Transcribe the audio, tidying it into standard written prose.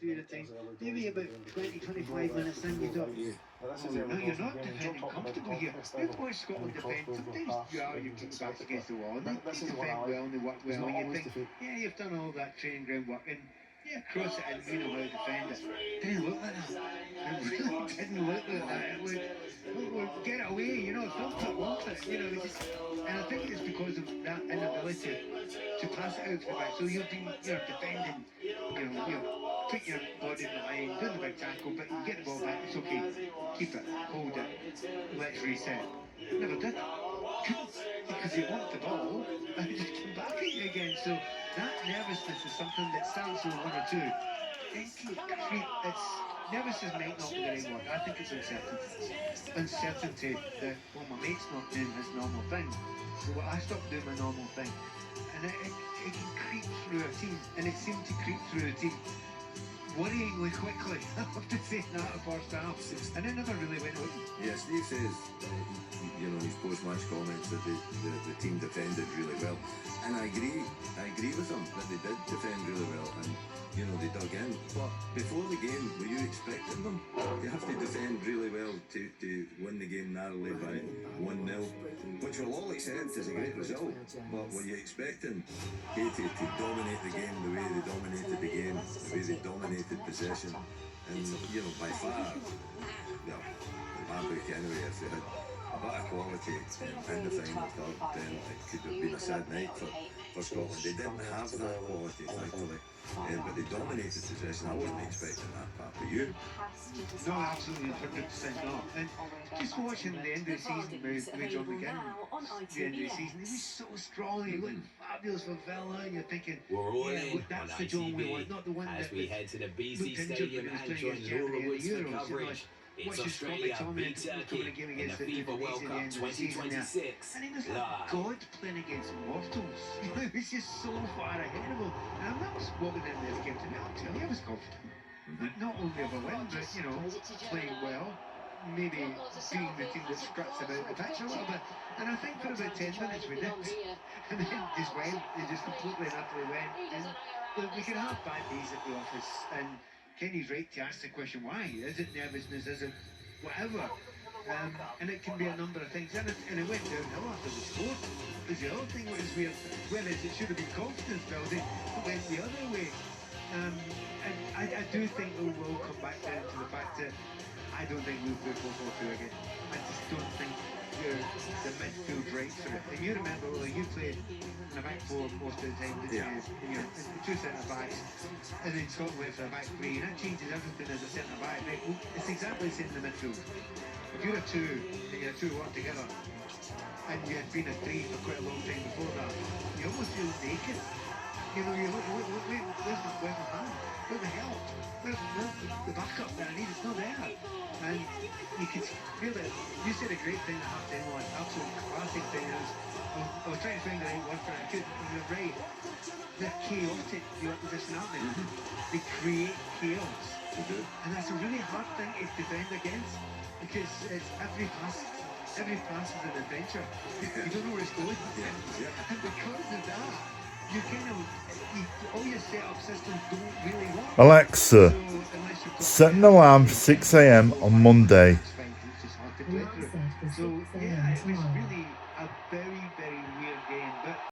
period of time, maybe about 20, 25 minutes in, you thought, oh, no, you're not defending comfortably here. We've watched Scotland defend. Sometimes you keep your backs against the wall, and they defend well, and they work well, and you think, yeah, you've done all that training ground work, and yeah, cross it in, you know how to defend it. Didn't look like that. It really didn't look like that. It would get it away, you know, film it, won't it? You know, and I think it's because of that inability to pass it out to the back. So you're defending, you're putting your body in the line, doing the big tackle, but you get the ball back, it's okay. Keep it, hold it, let's reset. Never did. Couldn't, because he wanted the ball and he just came back at you again. So that nervousness is something that starts with one or two. Nervousness might not be the right word. I think it's uncertainty. Uncertainty that, well, my mate's not doing his normal thing. So I stopped doing my normal thing. And it can creep through a team. And it seemed to creep through a team worryingly quickly. I have to say that at first half. And it never really went away. Yeah, Steve says, his post-match comments that the team defended really well. And I agree with him that they did defend really well. And they dug in. But before the game, were you expecting them? They have to defend really well to win the game narrowly by 1-0, which we'll all accept is a great result. But were you expecting Haiti to dominate the game the way they dominated the game, the way they dominated possession? And, by far, in my book anyway, if they had a bit of quality in the final third, then it could have been a sad night for Scotland. They didn't have that quality, thankfully. But they dominated possession. I wasn't expecting that part. But you? No, absolutely, 100% not. And just watching the end of the season with John McGinn, the end of the season, he was so strong. He looked fabulous for Villa. And you're thinking, that's the John we want, not the one as that we head to the BC Stadium and join Laura Woods for coverage. It's Australia beat Turkey in the FIFA World Cup 2026. And he was like God playing against mortals. He was just so far ahead of him. And I was walking in this game today, I'll tell you, I was confident. Not only of a win, but, playing well. Maybe being the team that struts about the pitch a little bit. And I think for about 10 minutes we did. And then just went, they just completely and utterly went. And look, we can have bad days at the office, and Kenny's right to ask the question, why? Is it nervousness? Is it whatever? And it can be a number of things. And it went downhill after the score. Because the other thing was whereas it should have been confidence building, it went the other way. And I do think we will come back down to the fact that I don't think we'll play 4-4-2 again. I just don't think the midfield right for it. And you remember, you played in a back four most of the time, didn't you? Two centre backs, and then Scotland went for a back three, and that changes everything as a centre back. Right? Well, it's exactly the same in the midfield. If you're a two and your two work together, and you had been a three for quite a long time before that, you almost feel naked. You look, where's my hand? Where's the help? Where's the backup that I need? It's not there. And you could feel it. You said a great thing at half-time, one absolute classic thing. I was trying to find the right word for it. I couldn't. You're right. They're chaotic, the opposition, aren't they? They create chaos. And that's a really hard thing to defend against, because it's every pass is an adventure. You don't know where it's going. And because of that, all your set-up systems don't really work. Alexa, set an alarm for 6 a.m. on Monday. So, yeah, it was really a very, very weird game. But